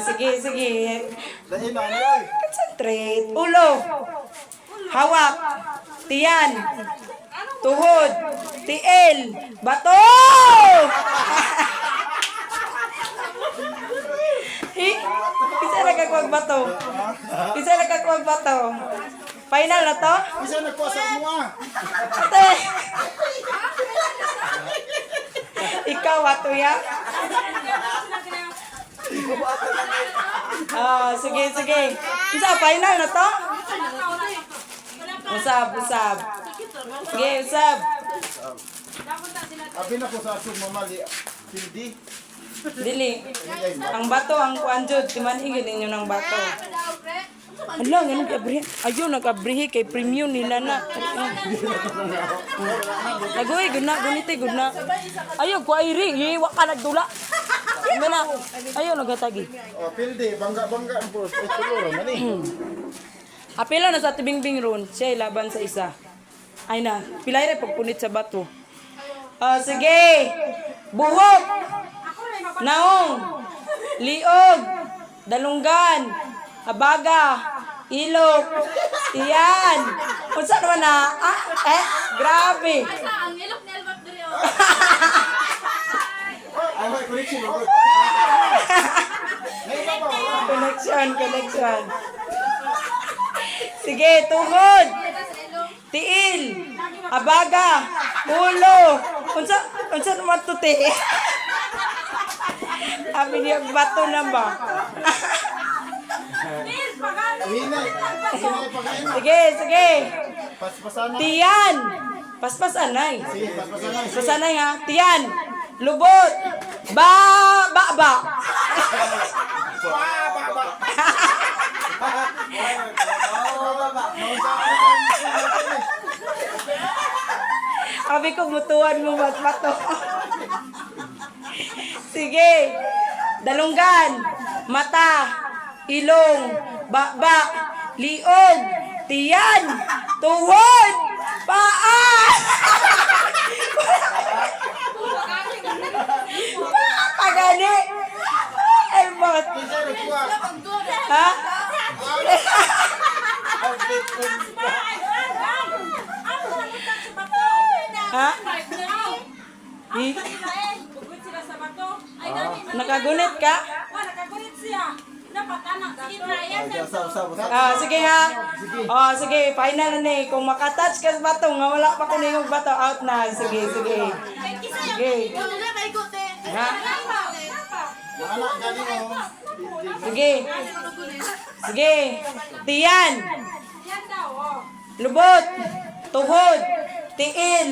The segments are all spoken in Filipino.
Sige, sige. Dahil na niyo. Concentrate. Ulo. Hawak. Tiyan. Tuhod. Tiil. Bato! Isa na kakuwag bato. Isa na kakuwag bato. Final na to? Isa nagkuasa mo ah. Ate! Ikaw, ato ya? Sige, sige. Isa, final na to? Usab, usab. Sige, usab. Abi na ko sa asong mamali. Hindi. Dili. Ang bato, ang kuanjod. Timanhigin ninyo ng bato. Ala, ganun kabrihe. Ayun, nakabrihe kay premium nila na. Nagoy, guna, gunite, guna. Ayun, kuwairi. Hiwa ka nagdula. Gana. Ayun, nagatagi. Oh, pilde, bangga-bangga po. Siguro, mali. Apela na sa tibingbing ron. Siya laban sa isa. Ay na, pilay rin pagpunit sa bato. Sige. Buhok. Naong. Liog. Dalunggan. Habaga. Ilok. Tiyan. Kung saan naman na? Grabe. Ang ilok ni Albert Durio. Ay, may connection ako. Connection, connection. Sige, tuhod. Tiil. Abaga. Ulo. Unsa naman to ti? Abi niya bato na ba? Sige, sige. Paspasan na. Tiyan. Paspasanay. Sige, paspasan na. Paspasanay ha. Tiyan. Lubot. Ba. Sabi ko, mutuan mo magpato. Sige. Dalunggan. Mata. Ilong. Baba. Liog. Tiyan. Tuhod. Paa. Pagani. Ay, bakit? Isa nagkuha. Ha? Ha? Nakagunit ka? Sige ha. Sige, final na ni. Kung makatouch ka sa bato, nga wala pa kuningog bato, out na. Sige, sige. Sige. Ha? Anak, galing mo. Sige. Sige. Tiyan. Lubot. Tuhod. Tiil.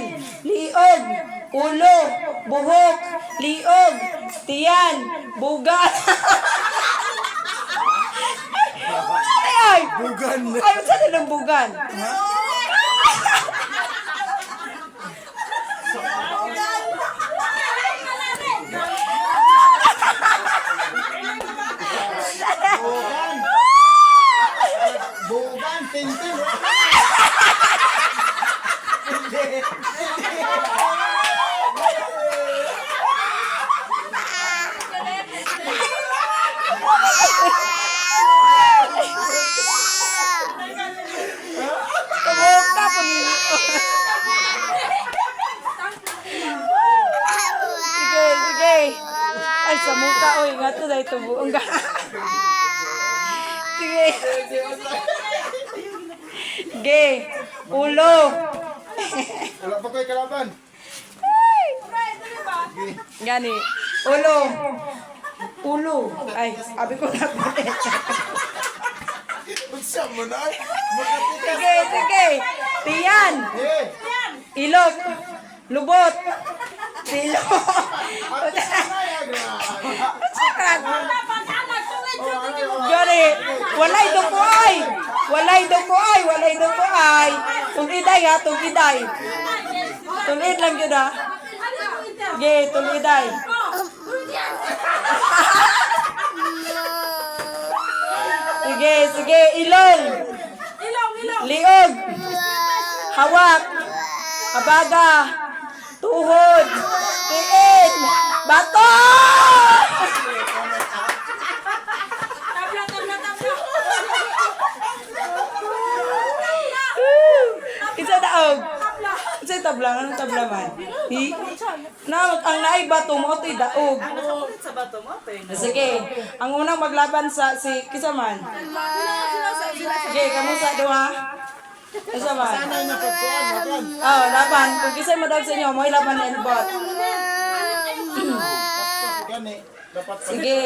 Liog. Ulo. Buhok. Liog. Tiyan. Bugan. Ay! Bugan. Ay, saan na ng bugan? Bugan. Bugan, tintin. Kamuka po ninyo. Sige, sige. Ay, sa mukha. Uy, nga to dahil ito buong ka. Sige. Sige. Ulo. Wala pa kayo kalaban. Gani. Ulo. Ulo. Ay, sabi ko na po. Magsa mo na. Magkapit ka. Sige, sige. Tiyan. Eh, Ilok. Lubot. Silok. Gani. Walay duko ay. Walay duko ay. Walay duko ay. Tuliday ha. Tuliday. Tulid lang yun ha. Sige, tuliday. Sige, sige. Ilong. Liog. Hawak. Abaga. Tuhod. Tiid. Bato! daog. Sa tabla, anong tabla man? Ang naiba tumutoy daog. Sa bato mo, Sige, ang unang maglaban sa si Kisaman. Sige, kamusta duha? Kisaman. Oh, laban. Kung kisay mo daw sa inyo, mo ilaban na elbot. Gani. Dapat Sige.